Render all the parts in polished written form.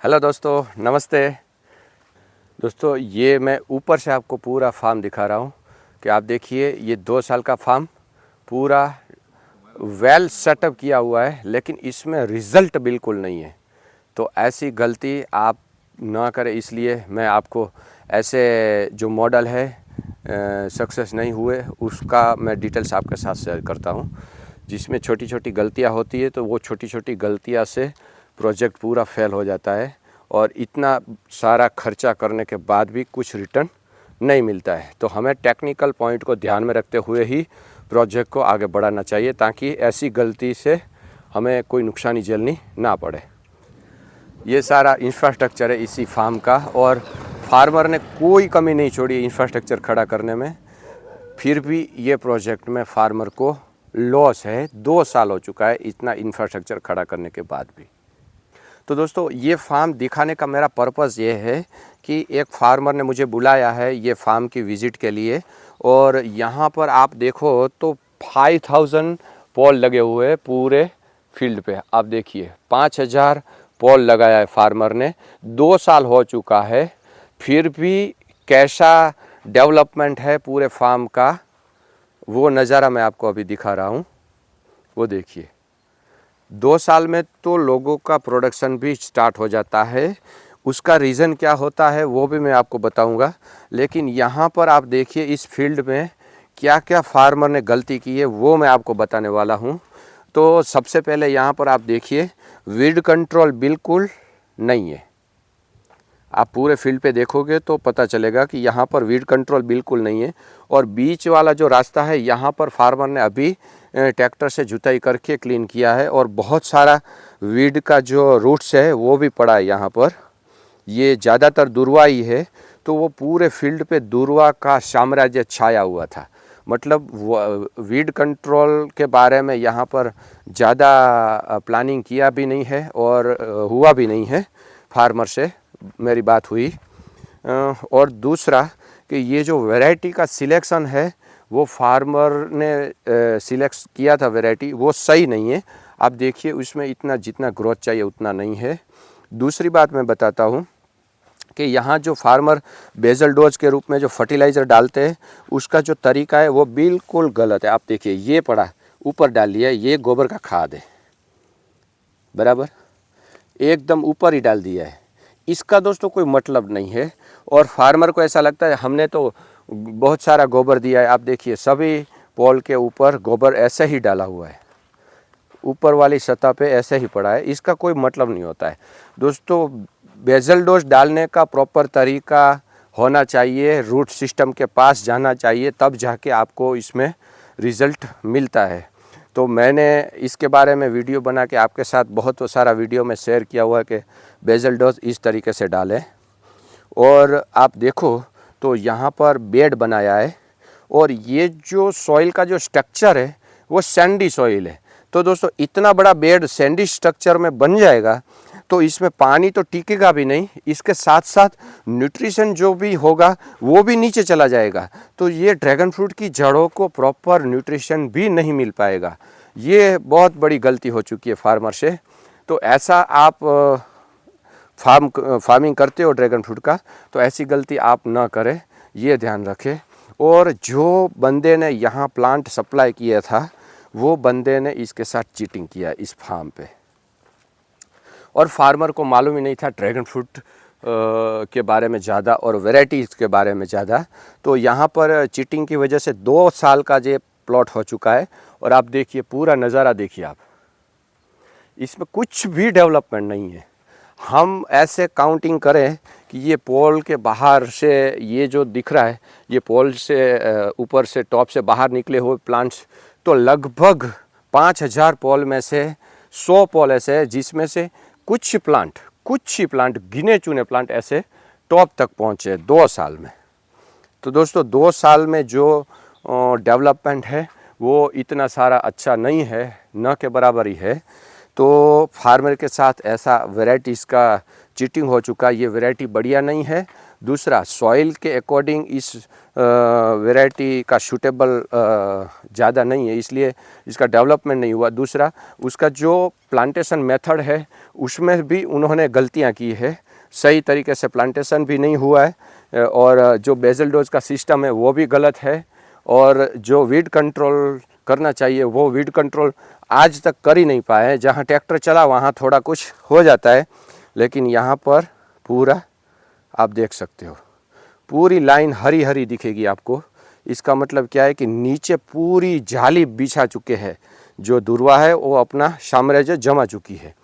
Hello दोस्तों, नमस्ते। दोस्तों ये मैं ऊपर से आपको पूरा फार्म दिखा रहा हूँ कि आप देखिए ये 2 साल का फार्म पूरा वेल सेटअप किया हुआ है, लेकिन इसमें रिज़ल्ट बिल्कुल नहीं है। तो ऐसी गलती आप ना करें, इसलिए मैं आपको ऐसे जो मॉडल है सक्सेस नहीं हुए उसका मैं डिटेल्स आपके साथ शेयर करता हूँ, जिसमें छोटी छोटी गलतियाँ होती है। तो वो छोटी छोटी गलतियाँ से प्रोजेक्ट पूरा फेल हो जाता है और इतना सारा खर्चा करने के बाद भी कुछ रिटर्न नहीं मिलता है। तो हमें टेक्निकल पॉइंट को ध्यान में रखते हुए ही प्रोजेक्ट को आगे बढ़ाना चाहिए, ताकि ऐसी गलती से हमें कोई नुकसानी झेलनी ना पड़े। ये सारा इंफ्रास्ट्रक्चर है इसी फार्म का, और फार्मर ने कोई कमी नहीं छोड़ी इंफ्रास्ट्रक्चर खड़ा करने में। फिर भी ये प्रोजेक्ट में फार्मर को लॉस है। 2 साल हो चुका है इतना इंफ्रास्ट्रक्चर खड़ा करने के बाद भी। तो दोस्तों ये फार्म दिखाने का मेरा पर्पज़ ये है कि एक फार्मर ने मुझे बुलाया है ये फार्म की विज़िट के लिए, और यहाँ पर आप देखो तो 5000 पोल लगे हुए हैं पूरे फील्ड पे। आप देखिए 5000 पोल लगाया है फार्मर ने। 2 साल हो चुका है, फिर भी कैसा डेवलपमेंट है पूरे फार्म का वो नज़ारा मैं आपको अभी दिखा रहा हूँ। वो देखिए 2 साल में तो लोगों का प्रोडक्शन भी स्टार्ट हो जाता है। उसका रीज़न क्या होता है वो भी मैं आपको बताऊंगा, लेकिन यहाँ पर आप देखिए इस फील्ड में क्या क्या फार्मर ने गलती की है वो मैं आपको बताने वाला हूँ। तो सबसे पहले यहाँ पर आप देखिए वीड कंट्रोल बिल्कुल नहीं है। आप पूरे फील्ड पे देखोगे तो पता चलेगा कि यहाँ पर वीड कंट्रोल बिल्कुल नहीं है, और बीच वाला जो रास्ता है यहाँ पर फार्मर ने अभी ट्रैक्टर से जुताई करके क्लीन किया है, और बहुत सारा वीड का जो रूट्स है वो भी पड़ा है यहाँ पर। ये ज़्यादातर दुर्वा ही है, तो वो पूरे फील्ड पे दुर्वा का साम्राज्य छाया हुआ था। मतलब वीड कंट्रोल के बारे में यहाँ पर ज़्यादा प्लानिंग किया भी नहीं है और हुआ भी नहीं है। फार्मर से मेरी बात हुई। और दूसरा कि ये जो वैरायटी का सिलेक्शन है वो फार्मर ने सिलेक्ट किया था वैरायटी, वो सही नहीं है। आप देखिए उसमें इतना जितना ग्रोथ चाहिए उतना नहीं है। दूसरी बात मैं बताता हूँ कि यहाँ जो फार्मर बेसल डोज के रूप में जो फर्टिलाइज़र डालते हैं उसका जो तरीका है वो बिल्कुल गलत है। आप देखिए ये पड़ा ऊपर डाल लिया, ये गोबर का खाद है, बराबर एकदम ऊपर ही डाल दिया है। इसका दोस्तों कोई मतलब नहीं है, और फार्मर को ऐसा लगता है हमने तो बहुत सारा गोबर दिया है। आप देखिए सभी पोल के ऊपर गोबर ऐसे ही डाला हुआ है, ऊपर वाली सतह पे ऐसे ही पड़ा है। इसका कोई मतलब नहीं होता है दोस्तों। बेसल डोज डालने का प्रॉपर तरीका होना चाहिए, रूट सिस्टम के पास जाना चाहिए, तब जाके आपको इसमें रिज़ल्ट मिलता है। तो मैंने इसके बारे में वीडियो बना के आपके साथ बहुत सारा वीडियो में शेयर किया हुआ है कि बेसल डोज इस तरीके से डालें। और आप देखो तो यहाँ पर बेड बनाया है, और ये जो सॉइल का जो स्ट्रक्चर है वो सैंडी सॉइल है। तो दोस्तों इतना बड़ा बेड सैंडी स्ट्रक्चर में बन जाएगा तो इसमें पानी तो टिकेगा भी नहीं, इसके साथ साथ न्यूट्रिशन जो भी होगा वो भी नीचे चला जाएगा। तो ये ड्रैगन फ्रूट की जड़ों को प्रॉपर न्यूट्रिशन भी नहीं मिल पाएगा। ये बहुत बड़ी गलती हो चुकी है फार्मर से। तो ऐसा आप फार्मिंग करते हो ड्रैगन फ्रूट का, तो ऐसी गलती आप ना करें, ये ध्यान रखें। और जो बंदे ने यहाँ प्लांट सप्लाई किया था वो बंदे ने इसके साथ चीटिंग किया इस फार्म पे, और फार्मर को मालूम ही नहीं था ड्रैगन फ्रूट के बारे में ज़्यादा और वैरायटीज़ के बारे में ज़्यादा। तो यहाँ पर चीटिंग की वजह से 2 साल का ये प्लॉट हो चुका है। और आप देखिए पूरा नज़ारा देखिए आप, इसमें कुछ भी डेवलपमेंट नहीं है। हम ऐसे काउंटिंग करें कि ये पोल के बाहर से ये जो दिख रहा है, ये पोल से ऊपर से टॉप से बाहर निकले हुए प्लांट्स, तो लगभग 5000 पोल में से 100 पोल ऐसे है जिसमें से कुछ ही प्लांट गिने चुने प्लांट ऐसे टॉप तक पहुँचे 2 साल में। तो दोस्तों 2 साल में जो डेवलपमेंट है वो इतना सारा अच्छा नहीं है, न के बराबर ही है। तो फार्मर के साथ ऐसा वैरायटीज़ का चीटिंग हो चुका है, ये वैरायटी बढ़िया नहीं है। दूसरा, सॉइल के अकॉर्डिंग इस वैरायटी का सूटेबल ज़्यादा नहीं है, इसलिए इसका डेवलपमेंट नहीं हुआ। दूसरा, उसका जो प्लांटेशन मेथड है उसमें भी उन्होंने गलतियां की है, सही तरीके से प्लांटेशन भी नहीं हुआ है, और जो बेसल डोज का सिस्टम है वो भी गलत है, और जो वीड कंट्रोल करना चाहिए वो वीड कंट्रोल आज तक कर ही नहीं पाए। जहाँ ट्रैक्टर चला वहाँ थोड़ा कुछ हो जाता है, लेकिन यहाँ पर पूरा आप देख सकते हो, पूरी लाइन हरी हरी दिखेगी आपको। इसका मतलब क्या है कि नीचे पूरी जाली बिछा चुके हैं, जो दुर्वा है वो अपना साम्राज्य जमा चुकी है,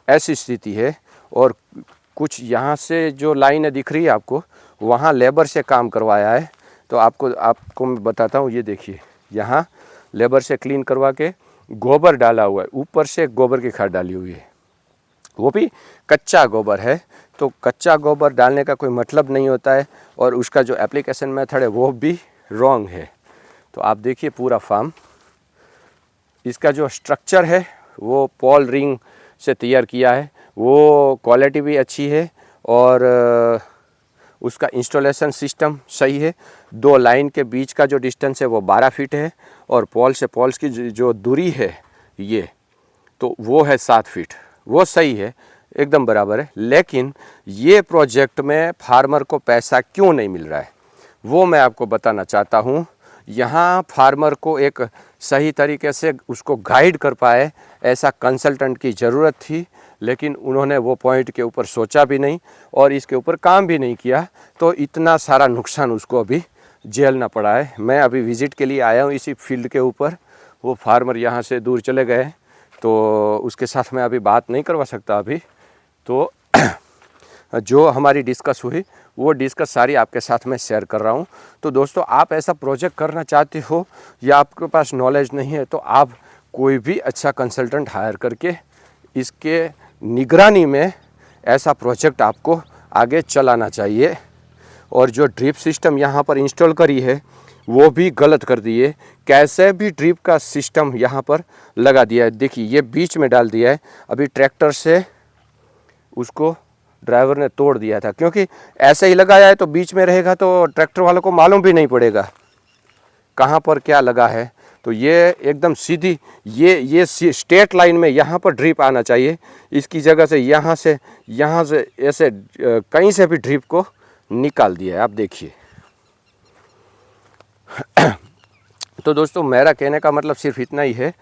ऐसी स्थिति है। और कुछ यहाँ से जो लाइनें दिख रही है आपको, वहाँ लेबर से काम करवाया है। तो आपको मैं बताता हूँ, ये देखिए, यहाँ लेबर से क्लीन करवा के गोबर डाला हुआ है, ऊपर से गोबर की खाद डाली हुई है, वो भी कच्चा गोबर है। तो कच्चा गोबर डालने का कोई मतलब नहीं होता है, और उसका जो एप्लीकेशन मेथड है वो भी रॉन्ग है। तो आप देखिए पूरा फार्म, इसका जो स्ट्रक्चर है वो पॉल रिंग से तैयार किया है, वो क्वालिटी भी अच्छी है, और उसका इंस्टॉलेशन सिस्टम सही है। 2 लाइन के बीच का जो डिस्टेंस है वो 12 फीट है, और पोल से पोल्स की जो दूरी है ये तो वो है 7 फीट, वो सही है, एकदम बराबर है। लेकिन ये प्रोजेक्ट में फार्मर को पैसा क्यों नहीं मिल रहा है वो मैं आपको बताना चाहता हूँ। यहाँ फार्मर को एक सही तरीके से उसको गाइड कर पाए ऐसा कंसल्टेंट की ज़रूरत थी, लेकिन उन्होंने वो पॉइंट के ऊपर सोचा भी नहीं और इसके ऊपर काम भी नहीं किया, तो इतना सारा नुकसान उसको अभी झेलना पड़ा है। मैं अभी विज़िट के लिए आया हूँ इसी फील्ड के ऊपर, वो फार्मर यहाँ से दूर चले गए, तो उसके साथ मैं अभी बात नहीं करवा सकता अभी। तो जो हमारी डिस्कस हुई वो डिस्कस सारी आपके साथ में शेयर कर रहा हूँ। तो दोस्तों, आप ऐसा प्रोजेक्ट करना चाहते हो या आपके पास नॉलेज नहीं है, तो आप कोई भी अच्छा कंसल्टेंट हायर करके इसके निगरानी में ऐसा प्रोजेक्ट आपको आगे चलाना चाहिए। और जो ड्रिप सिस्टम यहाँ पर इंस्टॉल करी है वो भी गलत कर दिए, कैसे भी ड्रिप का सिस्टम यहाँ पर लगा दिया है। देखिए ये बीच में डाल दिया है, अभी ट्रैक्टर से उसको ड्राइवर ने तोड़ दिया था, क्योंकि ऐसे ही लगाया है तो बीच में रहेगा तो ट्रैक्टर वालों को मालूम भी नहीं पड़ेगा कहाँ पर क्या लगा है। तो ये एकदम सीधी ये स्ट्रेट लाइन में यहाँ पर ड्रिप आना चाहिए, इसकी जगह से यहाँ से ऐसे कहीं से भी ड्रिप को निकाल दिया है, आप देखिए। तो दोस्तों, मेरा कहने का मतलब सिर्फ इतना ही है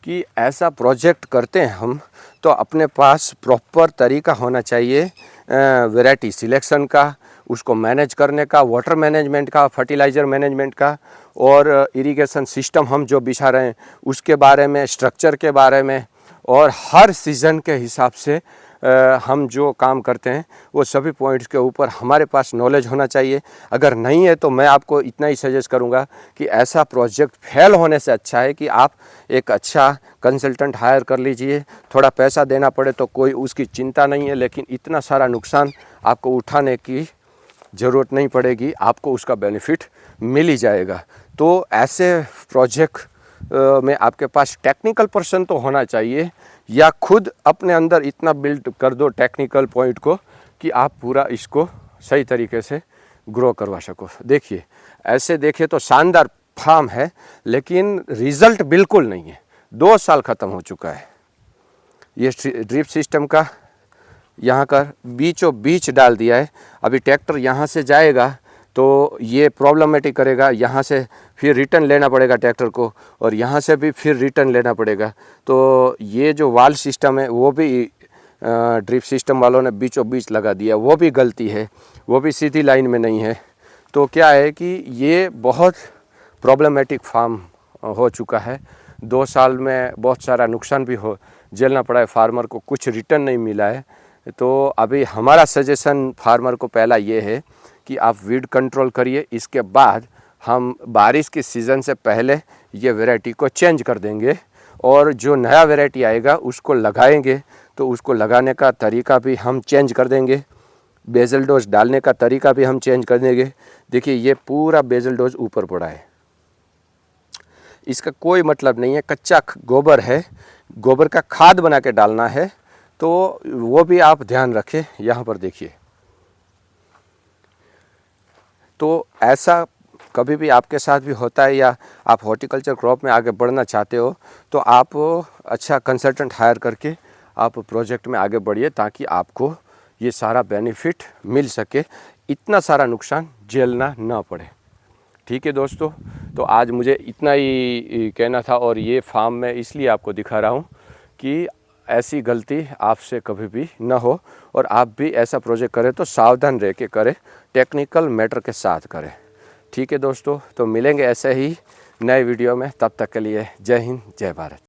कि ऐसा प्रोजेक्ट करते हैं हम तो अपने पास प्रॉपर तरीका होना चाहिए वैरायटी सिलेक्शन का, उसको मैनेज करने का, वाटर मैनेजमेंट का, फर्टिलाइज़र मैनेजमेंट का, और इरिगेशन सिस्टम हम जो बिछा रहे हैं उसके बारे में, स्ट्रक्चर के बारे में, और हर सीज़न के हिसाब से हम जो काम करते हैं वो सभी पॉइंट्स के ऊपर हमारे पास नॉलेज होना चाहिए। अगर नहीं है तो मैं आपको इतना ही सजेस्ट करूंगा कि ऐसा प्रोजेक्ट फेल होने से अच्छा है कि आप एक अच्छा कंसल्टेंट हायर कर लीजिए। थोड़ा पैसा देना पड़े तो कोई उसकी चिंता नहीं है, लेकिन इतना सारा नुकसान आपको उठाने की ज़रूरत नहीं पड़ेगी, आपको उसका बेनिफिट मिल ही जाएगा। तो ऐसे प्रोजेक्ट में आपके पास टेक्निकल पर्सन तो होना चाहिए, या खुद अपने अंदर इतना बिल्ड कर दो टेक्निकल पॉइंट को कि आप पूरा इसको सही तरीके से ग्रो करवा सको। देखिए, ऐसे देखे तो शानदार फार्म है, लेकिन रिज़ल्ट बिल्कुल नहीं है। 2 साल ख़त्म हो चुका है। ये ड्रिप सिस्टम का यहाँ का बीचों बीच डाल दिया है, अभी ट्रैक्टर यहाँ से जाएगा तो ये प्रॉब्लमेटिक करेगा, यहाँ से फिर रिटर्न लेना पड़ेगा ट्रैक्टर को, और यहाँ से भी फिर रिटर्न लेना पड़ेगा। तो ये जो वाल सिस्टम है वो भी ड्रिप सिस्टम वालों ने बीचों बीच लगा दिया, वो भी गलती है, वो भी सीधी लाइन में नहीं है। तो क्या है कि ये बहुत प्रॉब्लमेटिक फार्म हो चुका है। 2 साल में बहुत सारा नुकसान भी झेलना पड़ा है, फार्मर को कुछ रिटर्न नहीं मिला है। तो अभी हमारा सजेशन फार्मर को पहला ये है कि आप वीड कंट्रोल करिए, इसके बाद हम बारिश की सीज़न से पहले ये वैरायटी को चेंज कर देंगे, और जो नया वैरायटी आएगा उसको लगाएंगे तो उसको लगाने का तरीका भी हम चेंज कर देंगे, बेसल डोज डालने का तरीका भी हम चेंज कर देंगे। देखिए ये पूरा बेसल डोज ऊपर पड़ा है, इसका कोई मतलब नहीं है, कच्चा गोबर है, गोबर का खाद बना के डालना है तो वो भी आप ध्यान रखें। यहाँ पर देखिए, तो ऐसा कभी भी आपके साथ भी होता है, या आप हॉर्टिकल्चर क्रॉप में आगे बढ़ना चाहते हो, तो आप अच्छा कंसल्टेंट हायर करके आप प्रोजेक्ट में आगे बढ़िए, ताकि आपको ये सारा बेनिफिट मिल सके, इतना सारा नुकसान झेलना ना पड़े। ठीक है दोस्तों, तो आज मुझे इतना ही कहना था, और ये फार्म मैं इसलिए आपको दिखा रहा हूँ कि ऐसी गलती आपसे कभी भी ना हो, और आप भी ऐसा प्रोजेक्ट करें तो सावधान रह के करें, टेक्निकल मैटर के साथ करें। ठीक है दोस्तों, तो मिलेंगे ऐसे ही नए वीडियो में। तब तक के लिए जय हिंद, जय भारत।